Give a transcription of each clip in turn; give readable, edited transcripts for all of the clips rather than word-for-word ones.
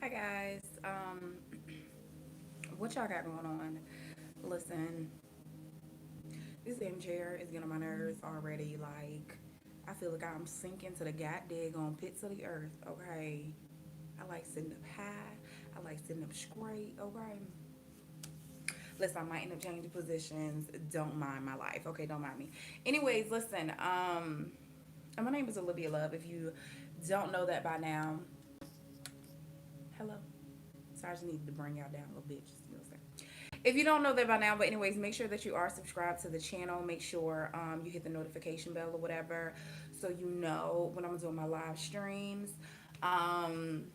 Hi guys. What y'all got going on? Listen, this damn chair is getting on my nerves already. Like, I feel like I'm sinking to the goddamn pits of the earth. Okay, I like sitting up high. I like sitting up straight. Okay. Listen, I might end up changing positions. Don't mind my life. Okay, don't mind me. Anyways, listen. My name is Olivia Love. If you don't know that by now, hello. So I just needed to bring y'all down a little bit. Just, you know what I'm saying? If you don't know that by now, but anyways, make sure that you are subscribed to the channel. Make sure you hit the notification bell or whatever, so you know when I'm doing my live streams. Um,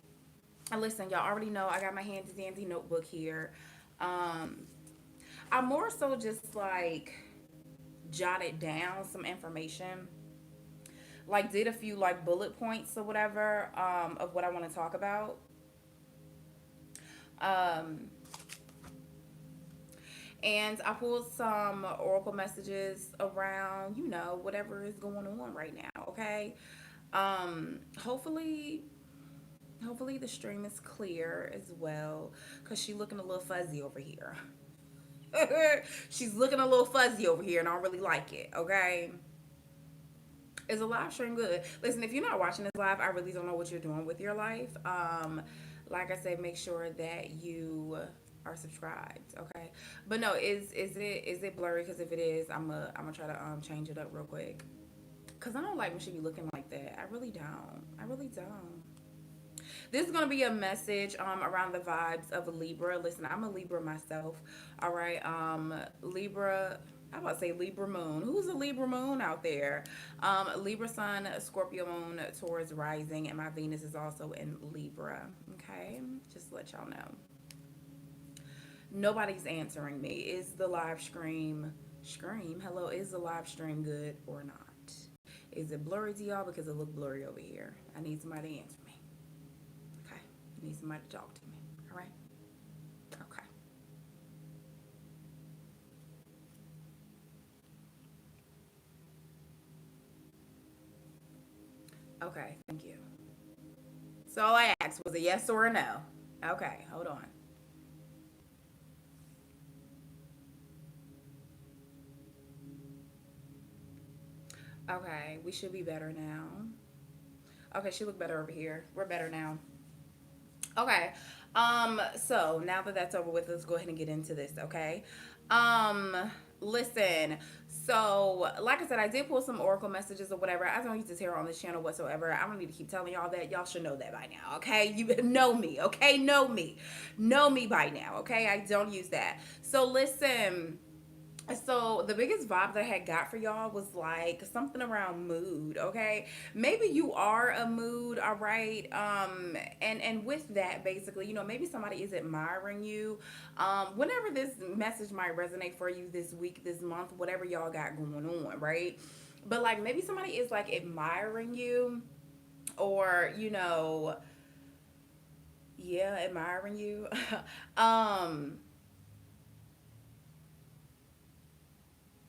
and listen, y'all already know I got my handy dandy notebook here. Um, I more so just like jotted down some information, like did a few like bullet points or whatever of what I want to talk about. Um, and I pulled some oracle messages around, whatever is going on right now. Okay. Hopefully, the stream is clear as well, cause she looking a little fuzzy over here. She's looking a little fuzzy over here, and I don't really like it. Okay. Is a live stream good? Listen, if you're not watching this live, I really don't know what you're doing with your life. Like I said, make sure that you are subscribed. Okay, but no, is it blurry? Because if it is, I'm gonna try to change it up real quick. Cause I don't like when she be looking like that. I really don't. I really don't. This is gonna be a message around the vibes of a Libra. Listen, I'm a Libra myself. All right. Libra. I about to say Libra moon. Who's a Libra moon out there? Libra sun, Scorpio moon, Taurus rising, and my Venus is also in Libra. Okay, just to let y'all know. Nobody's answering me. Is the live stream? Hello, is the live stream good or not? Is it blurry to y'all? Because it look blurry over here. I need somebody to answer me. Okay, I need somebody to talk to me. All right. Okay. Okay. Thank you. So all I asked was a yes or a no. Okay. Hold on. Okay. We should be better now. Okay. She look better over here. We're better now. Okay. So now that that's over with, let's go ahead and get into this, okay? Um, Listen. So, like I said, I did pull some oracle messages or whatever. I don't use this tarot on this channel whatsoever. I don't need to keep telling y'all that. Y'all should know that by now, okay? You know me, okay? Know me by now, okay? I don't use that. So, listen. So the biggest vibe that I had got for y'all was like something around mood, okay? Maybe you are a mood, all right? And with that, basically, maybe somebody is admiring you. Whenever this message might resonate for you this week, this month, whatever y'all got going on, right? But like maybe somebody is like admiring you, or yeah, admiring you. um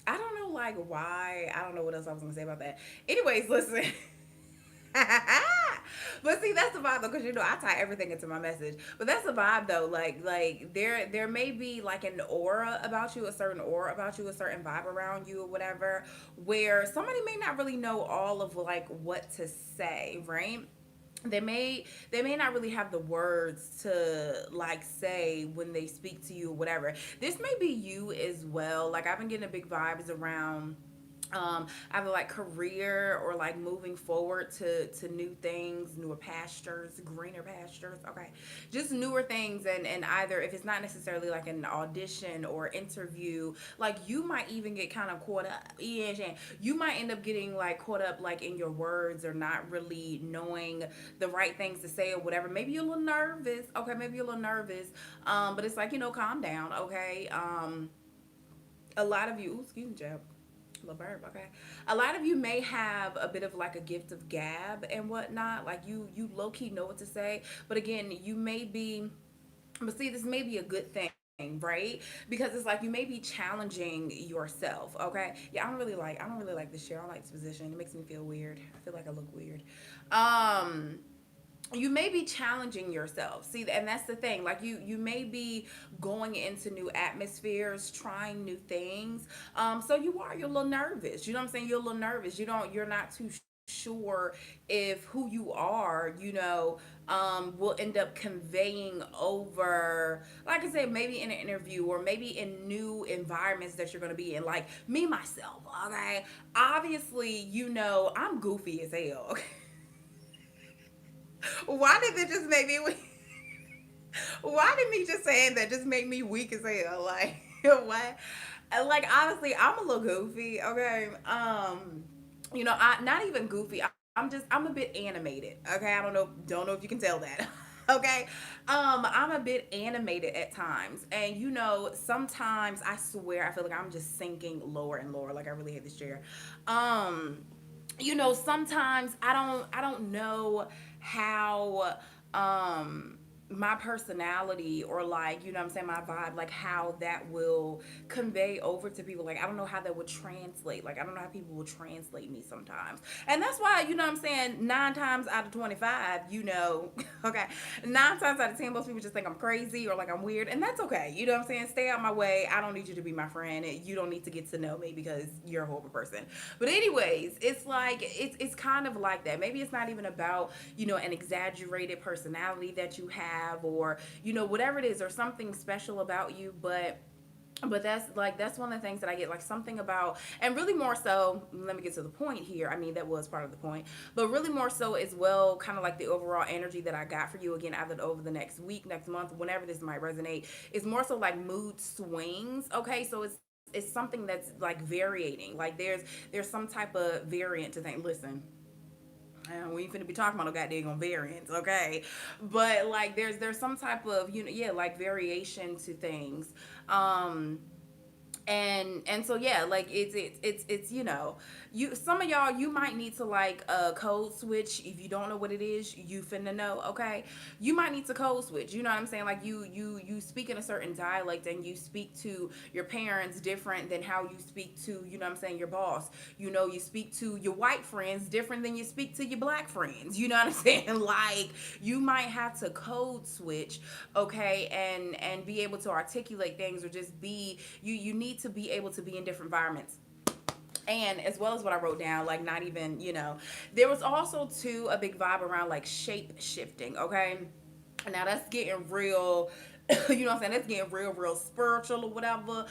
I don't know, like, why. I don't know what else I was gonna say about that. Anyways, listen. But see, that's the vibe though, because I tie everything into my message. But that's the vibe though. Like there may be like an aura about you, a certain aura about you, a certain vibe around you, or whatever, where somebody may not really know all of like what to say, right? They may not really have the words to like say when they speak to you or whatever. This may be you as well. Like I've been getting a big vibes around either like career or like moving forward to new things, newer pastures, greener pastures. Okay, just newer things, and either if it's not necessarily like an audition or interview, like you might even get kind of caught up. Yeah, you might end up getting like caught up like in your words or not really knowing the right things to say or whatever. Maybe you're a little nervous. Okay, maybe you're a little nervous. But it's like calm down. Okay. A lot of you, ooh, excuse me, Jeb. LaBerb, okay. A lot of you may have a bit of like a gift of gab and whatnot. Like you low key know what to say, but again, you may be. But see, this may be a good thing, right? Because it's like you may be challenging yourself. Okay. Yeah, I don't really like this chair. I don't like this position. It makes me feel weird. I feel like I look weird. Um you may be challenging yourself. See, and that's the thing. Like you may be going into new atmospheres, trying new things. So you're a little nervous. You know what I'm saying? You're a little nervous. You're not too sure if who you are, will end up conveying over, like I said, maybe in an interview or maybe in new environments that you're going to be in. Like me, myself, okay? Obviously, I'm goofy as hell. Okay? Why did it just make me Why did me just saying that just make me weak as hell? Like what? Like honestly, I'm a little goofy. Okay. I not even goofy. I'm a bit animated. Okay. I don't know if you can tell that. Okay. I'm a bit animated at times, and sometimes I swear I feel like I'm just sinking lower and lower. Like I really hate this chair. Um, sometimes I don't know how my personality, or like what I'm saying, my vibe, like how that will convey over to people. Like I don't know how that would translate. Like I don't know how people will translate me sometimes. And that's why what I'm saying, 9 times out of 25, okay, 9 times out of 10 most people just think I'm crazy or like I'm weird, and that's okay. What I'm saying, stay out my way. I don't need you to be my friend. You don't need to get to know me because you're a horrible person. But anyways, it's like it's kind of like that. Maybe it's not even about an exaggerated personality that you have, or whatever it is, or something special about you, but that's one of the things that I get, like something about, and really more so, let me get to the point here. I mean, that was part of the point, but really more so as well, kind of like the overall energy that I got for you, again, either over the next week, next month, whenever this might resonate, is more so like mood swings. Okay, so it's something that's like varying. Like there's some type of variant to think. Listen, we ain't finna be talking about no goddamn variants, okay? But like there's some type of yeah, like variation to things. Um and so yeah, like it's you, some of y'all, you might need to like code switch. If you don't know what it is, you finna know. Okay, you might need to code switch. You know what I'm saying? Like you speak in a certain dialect, and you speak to your parents different than how you speak to what I'm saying, your boss. You speak to your white friends different than you speak to your black friends. You know what I'm saying? Like you might have to code switch, okay, and be able to articulate things, or just be, you need to be able to be in different environments. And as well as what I wrote down, like not even, there was also too a big vibe around like shape shifting. Okay, now that's getting real. You know what I'm saying? That's getting real spiritual or whatever.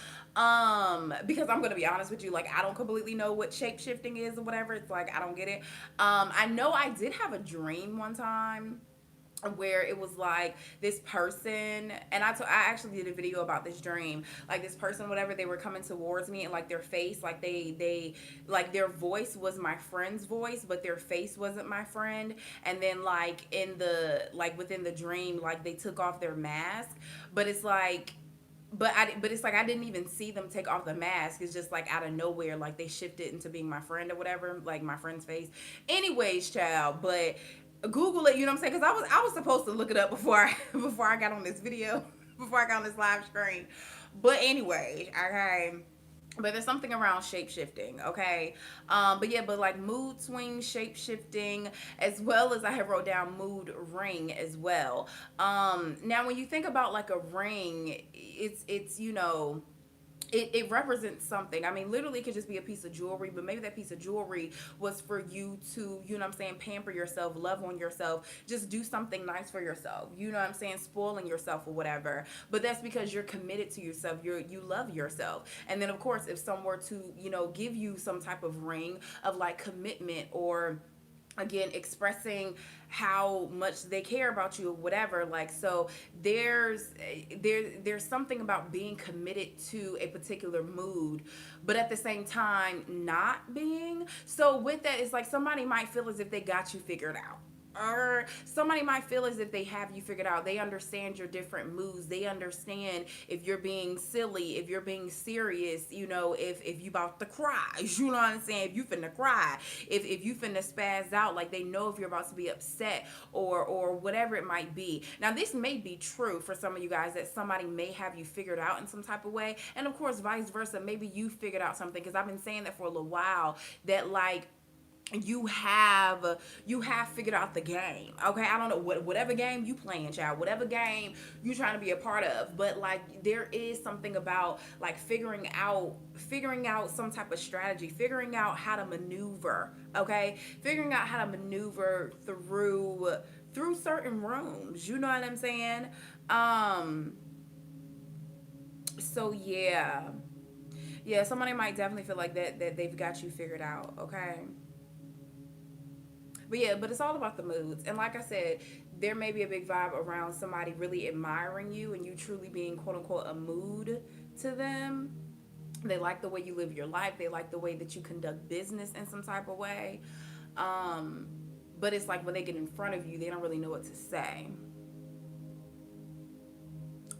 Because I'm gonna be honest with you, like I don't completely know what shape shifting is or whatever. It's like I don't get it. I know I did have a dream one time where it was like this person, and I actually did a video about this dream. Like this person, whatever, they were coming towards me, and like their face, like they like their voice was my friend's voice, but their face wasn't my friend. And then like in the, like within the dream, like they took off their mask, but it's like, but it's like I didn't even see them take off the mask. It's just like out of nowhere, like they shifted into being my friend or whatever, like my friend's face. Anyways, child, but Google it. You know what I'm saying? Because I was supposed to look it up before before I got on this video, before I got on this live screen. But anyway, okay. But there's something around shape shifting, okay? But yeah, but like mood swing, shape shifting, as well as I have wrote down mood ring as well. Now when you think about like a ring, it's it represents something. I mean, literally, it could just be a piece of jewelry, but maybe that piece of jewelry was for you to, what I'm saying, pamper yourself, love on yourself, just do something nice for yourself. You know what I'm saying, spoiling yourself or whatever. But that's because you're committed to yourself. You love yourself. And then, of course, if someone were to, give you some type of ring of like commitment, or again expressing how much they care about you or whatever, like, so there's something about being committed to a particular mood, but at the same time not being. So with that, it's like somebody might feel as if they got you figured out, or somebody might feel as if they have you figured out. They understand your different moods. They understand if you're being silly, if you're being serious, if you about to cry, you know what I'm saying, if you finna cry, if you finna spaz out, like they know if you're about to be upset, or whatever it might be. Now this may be true for some of you guys, that somebody may have you figured out in some type of way, and of course vice versa, maybe you figured out something, because I've been saying that for a little while, that like you have you have figured out the game. Okay, I don't know whatever game you playing, child, whatever game you trying to be a part of, but like there is something about like figuring out some type of strategy, figuring out how to maneuver. Okay, figuring out how to maneuver through certain rooms, you know what I'm saying? um so yeah, somebody might definitely feel like that they've got you figured out. Okay. But yeah, but it's all about the moods. And like I said, there may be a big vibe around somebody really admiring you and you truly being quote unquote a mood to them. They like the way you live your life. They like the way that you conduct business in some type of way. Um, but it's like when they get in front of you, they don't really know what to say.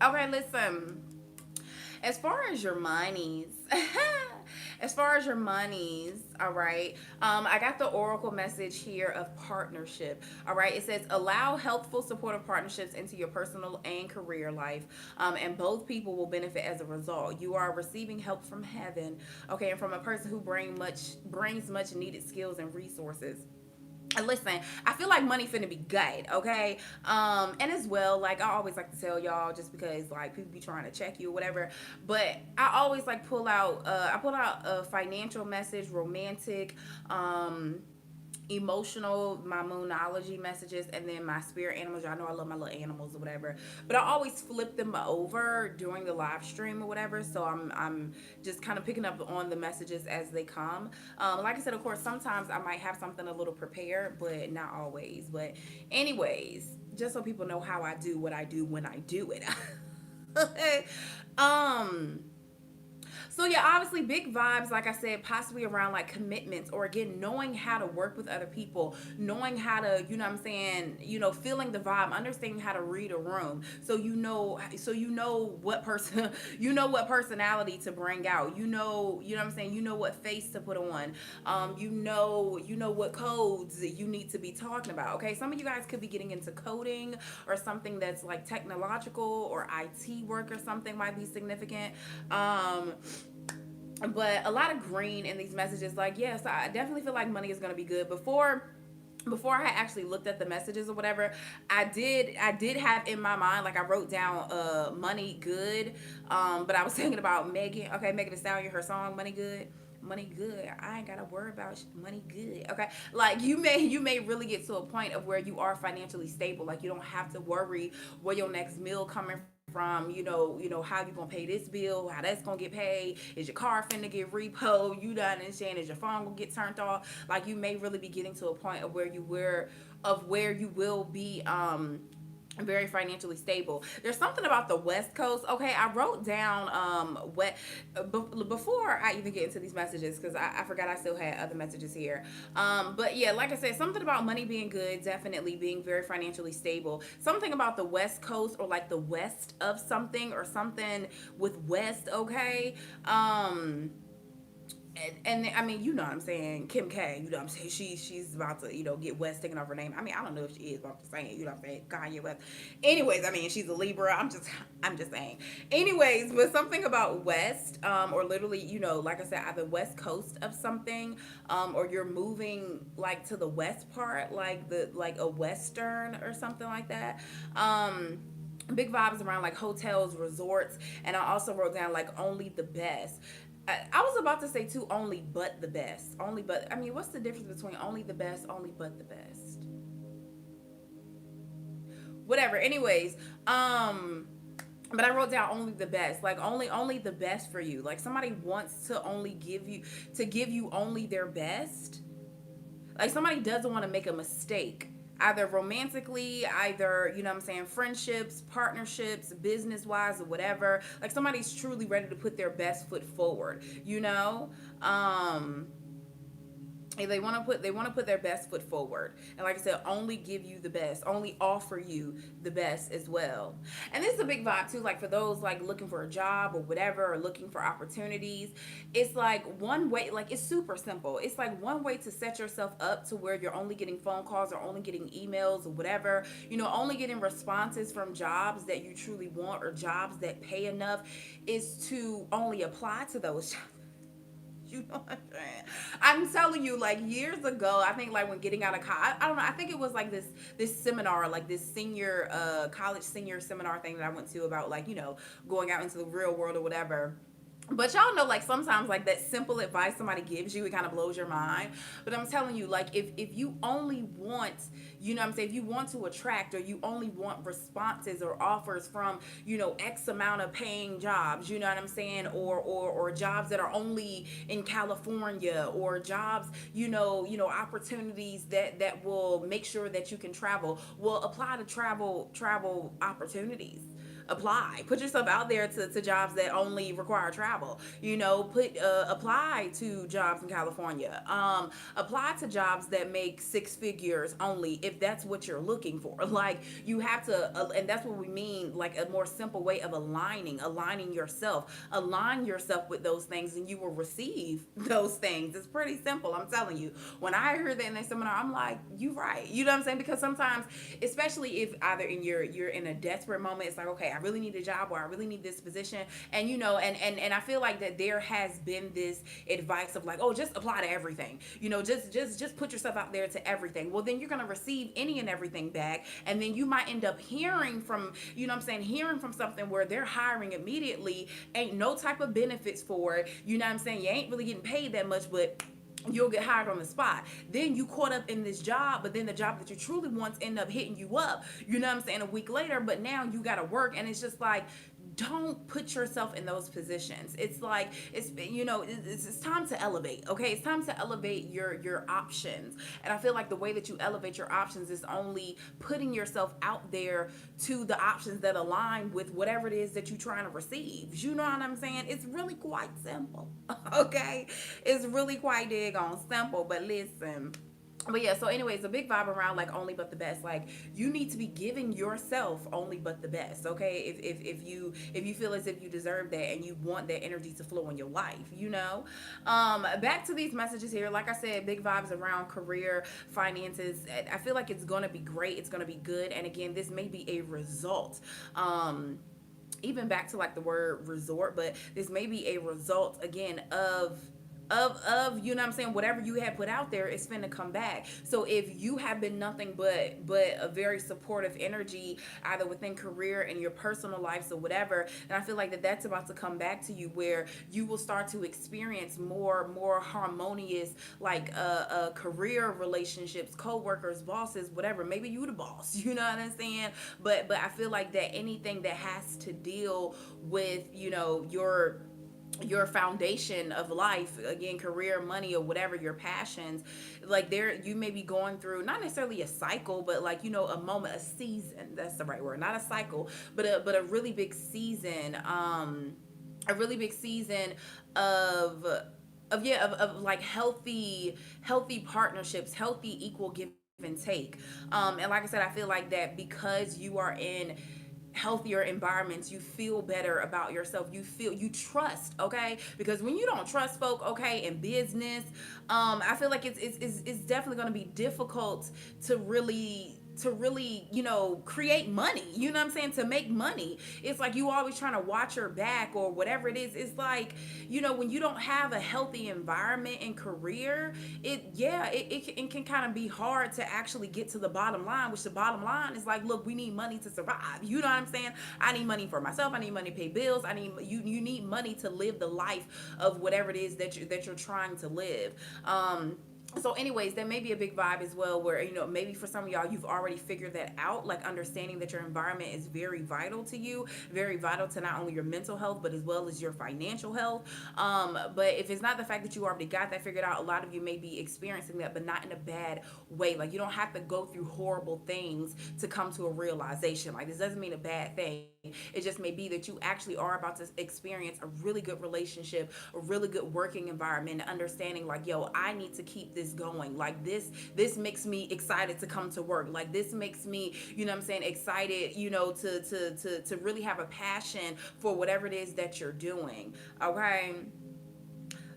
Okay, listen. As far as your monies, as far as your monies, all right. I got the oracle message here of partnership. All right, it says allow healthful, supportive partnerships into your personal and career life, and both people will benefit as a result. You are receiving help from heaven, okay, and from a person who brings much needed skills and resources. And listen, I feel like money finna be good, okay? And as well, like I always like to tell y'all, just because like people be trying to check you or whatever, but I always like pull out a financial message, romantic, emotional, my moonology messages, and then my spirit animals. Y'all know I love my little animals or whatever, but I always flip them over during the live stream or whatever, so I'm just kind of picking up on the messages as they come. Like I said, of course sometimes I might have something a little prepared, but not always. But anyways, just so people know how I do what I do when I do it. um so yeah, obviously big vibes, like I said, possibly around like commitments, or again knowing how to work with other people, knowing how to, you know what I'm saying, feeling the vibe, understanding how to read a room. So you know what person you know what personality to bring out. You know what I'm saying, you know what face to put on. You know what codes that you need to be talking about. Okay. Some of you guys could be getting into coding or something that's like technological, or IT work or something might be significant. But a lot of green in these messages. Like, yes, I definitely feel like money is going to be good. Before I actually looked at the messages or whatever, I did have in my mind, like I wrote down money good. But I was thinking about Megan. Okay, Megan Thee Stallion, her song Money Good. Money good. I ain't gotta worry about money good. Okay, like you may really get to a point of where you are financially stable. Like you don't have to worry where your next meal coming from. How you gonna pay this bill, how that's gonna get paid, is your car finna get repo, you know what I'm saying, is your phone gonna get turned off. Like you may really be getting to a point of where you will be very financially stable. There's something about the West Coast. Okay, I wrote down before I even get into these messages, because I forgot I still had other messages here. But yeah, like I said, something about money being good, definitely being very financially stable. Something about the West Coast, or like the west of something, or something with West. Okay. And I mean, you know what I'm saying, Kim K, you know what I'm saying, she's about to, get West taken off her name. I mean, I don't know if she is, but I'm just saying, you know what I'm saying, Kanye West. Anyways, I mean, she's a Libra. I'm just saying. Anyways, but something about West, or literally, like I said, either West Coast of something, or you're moving like to the West part, like a Western or something like that. Big vibes around like hotels, resorts, and I also wrote down like only the best. I was about to say too, only but the best. Only but, I mean, what's the difference between only the best, only but the best? Whatever. Anyways, but I wrote down only the best. Like only the best for you. Like somebody wants to give you only their best. Like somebody doesn't want to make a mistake, either romantically, either, what I'm saying, friendships, partnerships, business wise, or whatever. Like somebody's truly ready to put their best foot forward. um they want to put their best foot forward, and like I said, only give you the best, only offer you the best as well. And this is a big vibe too, like for those like looking for a job or whatever, or looking for opportunities. It's like one way, like it's super simple. It's like one way to set yourself up to where you're only getting phone calls, or only getting emails or whatever, only getting responses from jobs that you truly want, or jobs that pay enough, is to only apply to those jobs. You know what I'm saying? I'm telling you, like years ago, I think like when getting out of college, I don't know, I think it was like this seminar, like this senior college senior seminar thing that I went to about like, going out into the real world or whatever. But y'all know, like sometimes, like that simple advice somebody gives you, it kind of blows your mind. But I'm telling you, like if you only want, I'm saying, if you want to attract, or you only want responses or offers from, X amount of paying jobs, you know what I'm saying, or jobs that are only in California, or jobs, opportunities that will make sure that you can travel. Well, apply to travel opportunities. Put yourself out there to jobs that only require travel. Put apply to jobs in California. Apply to jobs that make six figures only, if that's what you're looking for. Like, you have to, and that's what we mean, like a more simple way of aligning yourself. Align yourself with those things, and you will receive those things. It's pretty simple, I'm telling you. When I heard that in that seminar, I'm like, you right. You know what I'm saying? Because sometimes, especially if either you're in a desperate moment, it's like, okay, I really need a job, or I really need this position. And and I feel like that there has been this advice of like, oh, just apply to everything. Just put yourself out there to everything. Well, then you're gonna receive any and everything back, and then you might end up hearing from, hearing from something where they're hiring immediately, ain't no type of benefits for it. You know what I'm saying? You ain't really getting paid that much, but you'll get hired on the spot. Then you caught up in this job, but then the job that you truly want end up hitting you up, you know what I'm saying, a week later, but now you gotta work. And it's just like, don't put yourself in those positions. It's like, it's time to elevate. Okay, it's time to elevate your options. And I feel like the way that you elevate your options is only putting yourself out there to the options that align with whatever it is that you're trying to receive. You know what I'm saying? It's really quite simple. Okay, it's really quite on simple. But listen, but yeah, so anyways, a big vibe around like only but the best. Like, you need to be giving yourself only but the best. Okay, if you feel as if you deserve that, and you want that energy to flow in your life. Back to these messages here. Like I said, big vibes around career, finances. I feel like it's gonna be great, it's gonna be good. And again, this may be a result, even back to like the word resort, but this may be a result again of you know what I'm saying, whatever you had put out there is finna come back. So if you have been nothing but a very supportive energy, either within career and your personal lives or whatever, and I feel like that's about to come back to you, where you will start to experience more harmonious, like career relationships, co-workers, bosses, whatever. Maybe you the boss, you know what I'm saying? But I feel like that anything that has to deal with, your foundation of life, again, career, money, or whatever your passions, like, there you may be going through not necessarily a cycle, but like, a moment, a season, that's the right word, not a cycle, but a really big season, a really big season of like healthy partnerships, healthy equal give and take. And like I said, I feel like that because you are in healthier environments, you feel better about yourself, you trust. Okay, because when you don't trust folk, okay, in business, I feel like it's definitely going to be difficult to really create money, you know what I'm saying, to make money. It's like you always trying to watch your back or whatever it is. It's like, when you don't have a healthy environment and career, it can kind of be hard to actually get to the bottom line, which the bottom line is like, look, we need money to survive, you know what I'm saying. I need money for myself, I need money to pay bills, I need you need money to live the life of whatever it is that you're trying to live. So anyways, there may be a big vibe as well, where maybe for some of y'all, you've already figured that out, like understanding that your environment is very vital to you, very vital to not only your mental health, but as well as your financial health. But if it's not the fact that you already got that figured out, a lot of you may be experiencing that, but not in a bad way. Like, you don't have to go through horrible things to come to a realization. Like, this doesn't mean a bad thing. It just may be that you actually are about to experience a really good relationship, a really good working environment, understanding like, yo, I need to keep this going. Like, this makes me excited to come to work. Like, this makes me, you know what I'm saying, excited, to really have a passion for whatever it is that you're doing. Okay.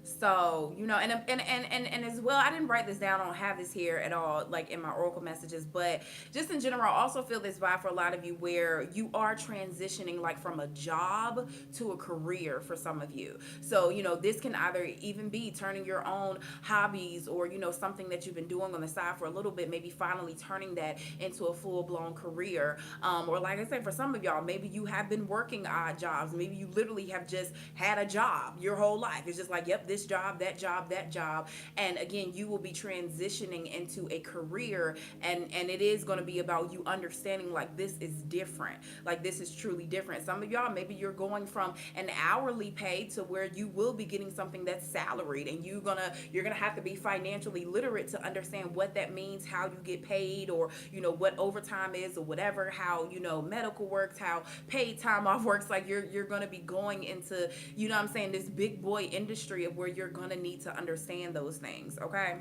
So, and as well, I didn't write this down. I don't have this here at all, like in my oracle messages, but just in general, I also feel this vibe for a lot of you where you are transitioning like from a job to a career for some of you. So, this can either even be turning your own hobbies or, something that you've been doing on the side for a little bit, maybe finally turning that into a full blown career. Or like I said, for some of y'all, maybe you have been working odd jobs. Maybe you literally have just had a job your whole life. It's just like, yep, this job, that job, that job. And again, you will be transitioning into a career, and it is going to be about you understanding like this is different. Like this is truly different. Some of y'all, maybe you're going from an hourly pay to where you will be getting something that's salaried, and you're gonna have to be financially literate to understand what that means, how you get paid, or what overtime is, or whatever, how medical works, how paid time off works. Like you're gonna be going into, what I'm saying, this big boy industry of where you're gonna need to understand those things. Okay.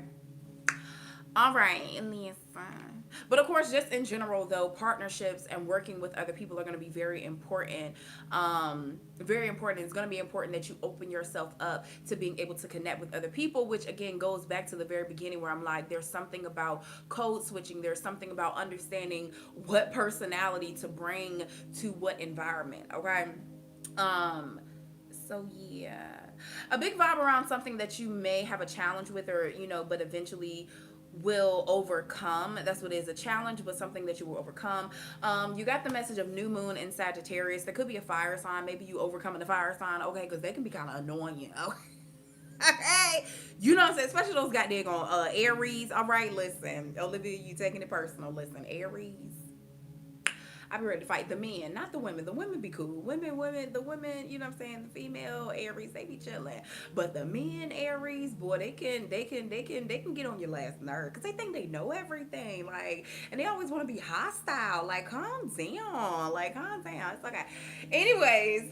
All right, listen. But of course, just in general, though, partnerships and working with other people are going to be very important. Very important. It's going to be important that you open yourself up to being able to connect with other people, which again goes back to the very beginning where I'm like, there's something about code switching. There's something about understanding what personality to bring to what environment. Okay. Um, so yeah, a big vibe around something that you may have a challenge with, or but eventually will overcome. That's what it is, a challenge, but something that you will overcome. You got the message of new moon in Sagittarius. There could be a fire sign. Maybe you overcoming the fire sign. Okay, because they can be kind of annoying. Okay. What I'm saying? Especially those goddamn Aries. All right, listen, Olivia, you taking it personal. Listen, Aries, I be ready to fight the men, not the women. The women be cool. The women, what I'm saying, the female Aries, they be chilling. But the men Aries, boy, they can get on your last nerve because they think they know everything. Like, and they always want to be hostile. Like, calm down. Like, calm down. It's okay. Anyways,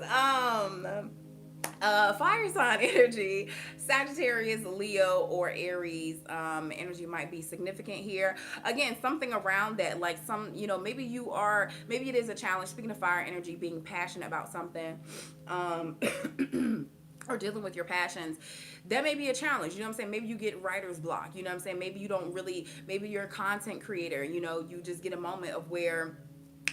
fire sign energy, Sagittarius, Leo, or Aries energy might be significant here. Again, something around that, like maybe it is a challenge. Speaking of fire energy, being passionate about something. Um, or dealing with your passions, that may be a challenge. What I'm saying? Maybe you get writer's block. What I'm saying? Maybe you don't really, maybe you're a content creator. You just get a moment of where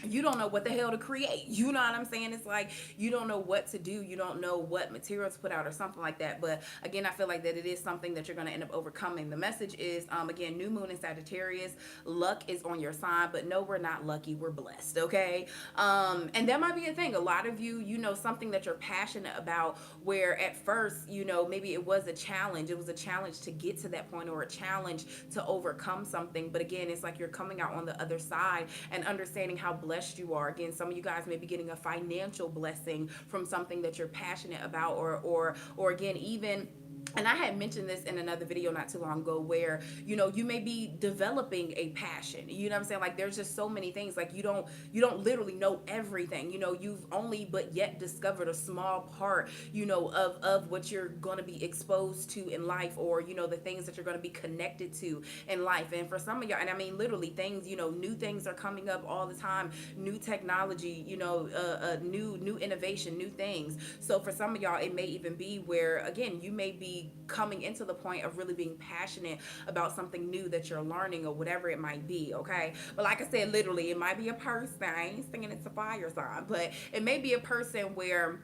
you don't know what the hell to create. You know what I'm saying? It's like you don't know what to do. You don't know what material to put out or something like that. But again, I feel like that it is something that you're going to end up overcoming. The message is, again, new moon in Sagittarius. Luck is on your side, but no, we're not lucky. We're blessed. Okay. And that might be a thing. A lot of you, something that you're passionate about, where at first, maybe it was a challenge. It was a challenge to get to that point, or a challenge to overcome something. But again, it's like you're coming out on the other side and understanding how blessed you are. Again, some of you guys may be getting a financial blessing from something that you're passionate about, or again, even, and I had mentioned this in another video not too long ago, where you may be developing a passion. What I'm saying? Like, there's just so many things. Like, you don't literally know everything. You've only but yet discovered a small part of what you're going to be exposed to in life, or the things that you're going to be connected to in life. And for some of y'all, and I mean literally things, new things are coming up all the time, new technology, new innovation, new things. So for some of y'all, it may even be where, again, you may be coming into the point of really being passionate about something new that you're learning, or whatever it might be. Okay. But like I said, literally, it might be a person. I ain't saying it's a fire sign, but it may be a person where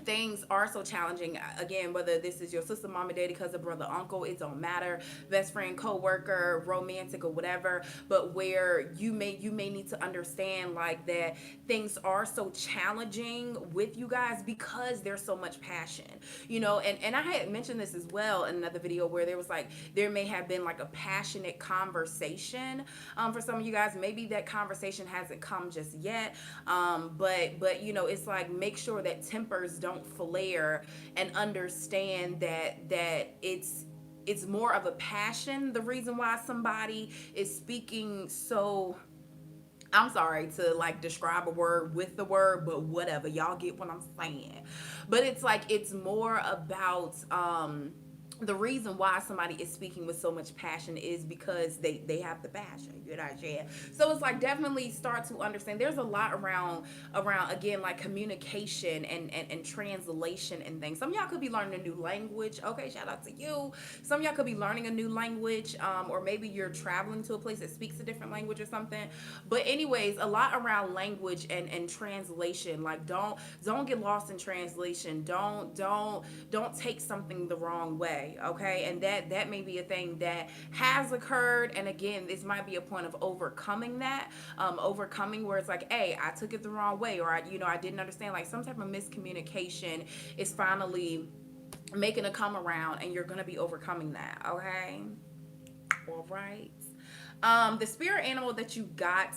things are so challenging. Again, whether this is your sister, mama, daddy, cousin, brother, uncle, it don't matter, best friend, co-worker, romantic, or whatever, but where you may need to understand like that things are so challenging with you guys because there's so much passion. And I had mentioned this as well in another video, where there may have been like a passionate conversation for some of you guys. Maybe that conversation hasn't come just yet, but it's like, make sure that tempers don't flare, and understand that it's more of a passion, the reason why somebody is speaking. So I'm sorry to like describe a word with the word, but whatever, y'all get what I'm saying. But it's like, it's more about the reason why somebody is speaking with so much passion is because they have the passion, you know what I'm saying? So it's like definitely start to understand there's a lot around again like communication and translation and things. Some of y'all could be learning a new language. Okay, shout out to you. Some of y'all could be learning a new language, or maybe you're traveling to a place that speaks a different language or something. But anyways, a lot around language and translation. Like don't get lost in translation. Don't take something the wrong way, okay? And that may be a thing that has occurred, and again, this might be a point of overcoming that, overcoming where it's like, hey, I took it the wrong way, or I didn't understand, like some type of miscommunication is finally making a come around, and you're gonna be overcoming that, okay? All right. The spirit animal that you got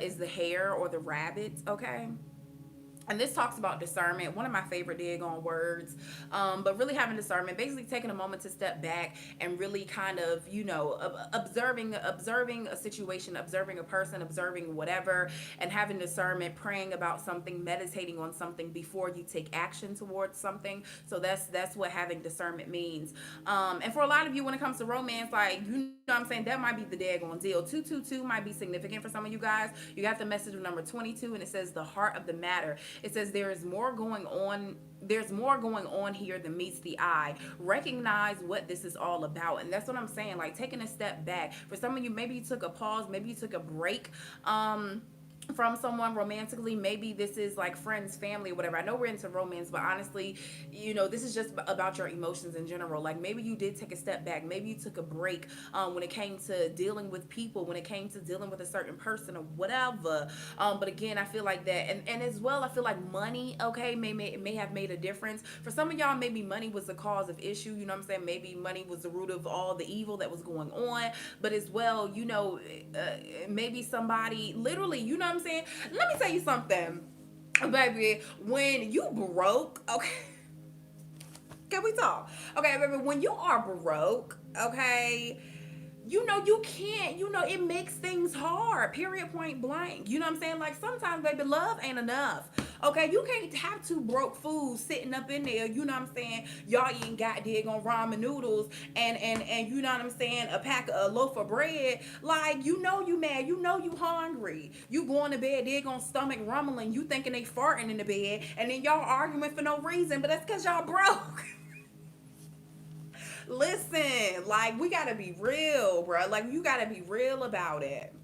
is the hare or the rabbit, okay? And this talks about discernment, one of my favorite dig on words, but really having discernment, basically taking a moment to step back and really kind of observing a situation, observing a person, observing whatever, and having discernment, praying about something, meditating on something before you take action towards something. So that's what having discernment means. And for a lot of you, when it comes to romance, like, what I'm saying, that might be the daggone deal. 222 might be significant for some of you guys. You got the message of number 22, and it says the heart of the matter. It says there is more going on. There's more going on here than meets the eye. Recognize what this is all about. And that's what I'm saying. Like taking a step back. For some of you, maybe you took a pause, maybe you took a break. From someone romantically, maybe this is like friends, family, whatever. I know we're into romance, but honestly, this is just about your emotions in general. Like maybe you did take a step back, maybe you took a break when it came to dealing with people, when it came to dealing with a certain person or whatever. But again, I feel like that, and as well, I feel like money, okay, may have made a difference for some of y'all. Maybe money was the cause of issue. You know what I'm saying? Maybe money was the root of all the evil that was going on. But as well, maybe somebody literally, you know what I'm saying? Let me tell you something, baby. When you broke, okay, can we talk? Okay, baby, when you are broke, okay, you can't, it makes things hard, period, point blank. You know what I'm saying? Like sometimes, baby, love ain't enough. Okay, you can't have two broke fools sitting up in there, you know what I'm saying? Y'all eating goddamn on ramen noodles and you know what I'm saying, a loaf of bread. Like, you mad, you hungry. You going to bed, they're gonna stomach rumbling, you thinking they farting in the bed, and then y'all arguing for no reason, but that's because y'all broke. Listen, like we gotta be real, bro. Like you gotta be real about it.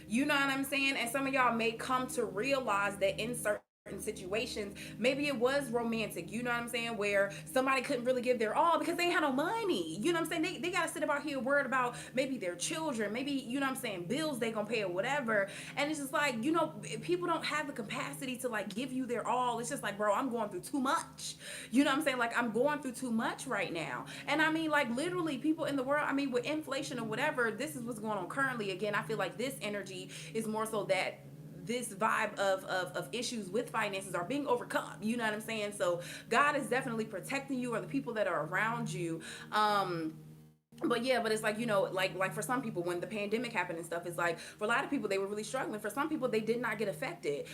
You know what I'm saying? And some of y'all may come to realize that in certain situations, maybe it was romantic, you know what I'm saying, where somebody couldn't really give their all because they had no money. You know what I'm saying? They gotta sit about here worried about maybe their children, maybe, you know what I'm saying, bills they gonna pay or whatever. And it's just like, people don't have the capacity to like give you their all. It's just like, bro, I'm going through too much. You know what I'm saying? Like I'm going through too much right now. And I mean, like literally people in the world, I mean, with inflation or whatever, this is what's going on currently. Again, I feel like this energy is more so that this vibe of issues with finances are being overcome. You know what I'm saying? So God is definitely protecting you or the people that are around you. But yeah, but it's like, like for some people when the pandemic happened and stuff, it's like for a lot of people they were really struggling. For some people they did not get affected.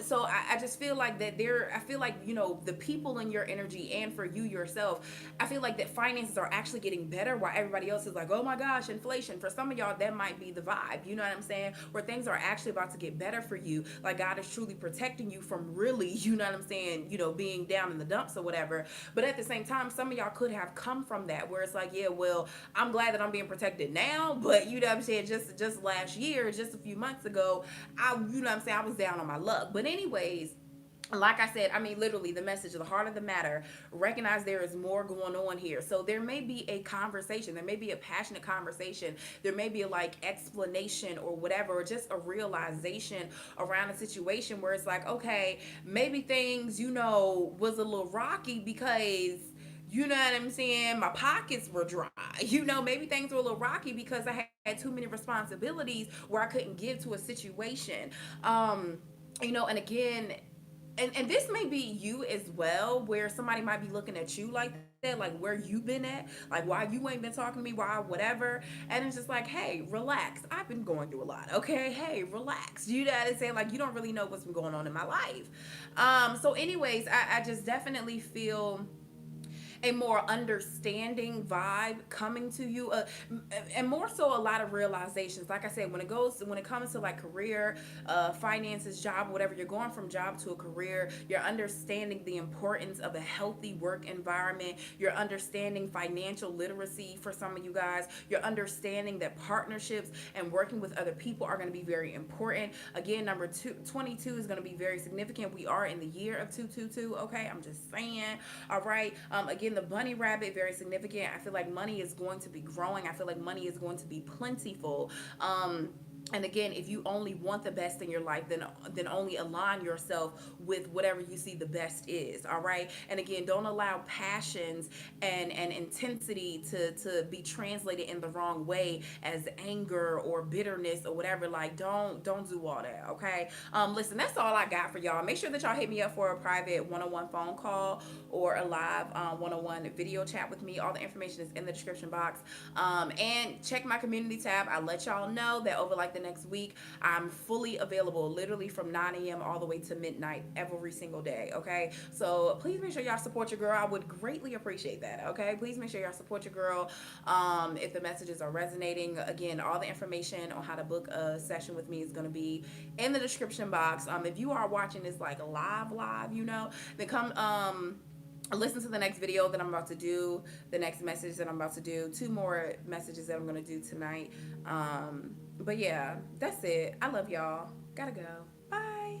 So I just feel like that I feel like, the people in your energy and for you yourself, I feel like that finances are actually getting better while everybody else is like, oh my gosh, inflation. For some of y'all that might be the vibe, you know what I'm saying, where things are actually about to get better for you. Like God is truly protecting you from really, you know what I'm saying, being down in the dumps or whatever. But at the same time, some of y'all could have come from that where it's like, yeah, well, I'm glad that I'm being protected now, but you know what I'm saying, just last year, just a few months ago, I was down on my luck. But anyways, like I said, I mean, literally, the message, the heart of the matter, recognize there is more going on here. So there may be a conversation, there may be a passionate conversation, there may be a like explanation or whatever, or just a realization around a situation where it's like, okay, maybe things, was a little rocky because you know what I'm saying, my pockets were dry. Maybe things were a little rocky because I had too many responsibilities where I couldn't give to a situation. And again, and this may be you as well, where somebody might be looking at you like that, like where you been at, like why you ain't been talking to me, why whatever. And it's just like, hey, relax, I've been going through a lot, okay, hey, relax. You know what I'm saying? Like you don't really know what's been going on in my life. So anyways, I just definitely feel a more understanding vibe coming to you, and more so a lot of realizations. Like I said, when it comes to like career, finances, job, whatever, you're going from job to a career, you're understanding the importance of a healthy work environment, you're understanding financial literacy for some of you guys, you're understanding that partnerships and working with other people are going to be very important. Again, number 22 is going to be very significant. We are in the year of 222. Okay, I'm just saying. All right. Again, the bunny rabbit, very significant. I feel like money is going to be growing. I feel like money is going to be plentiful. And again, if you only want the best in your life, then only align yourself with whatever you see the best is. All right. And again, don't allow passions and intensity to be translated in the wrong way as anger or bitterness or whatever. Like, don't do all that. Okay. Listen, that's all I got for y'all. Make sure that y'all hit me up for a private one-on-one phone call or a live one-on-one video chat with me. All the information is in the description box. And check my community tab. I let y'all know that over like the next week, I'm fully available, literally from 9 a.m. all the way to midnight every single day. Okay, so please make sure y'all support your girl. I would greatly appreciate that. Okay, please make sure y'all support your girl. If the messages are resonating, again, all the information on how to book a session with me is going to be in the description box. If you are watching this like live, then come listen to the next video that I'm about to do, the next message that I'm about to do, two more messages that I'm going to do tonight. But yeah, that's it. I love y'all. Gotta go.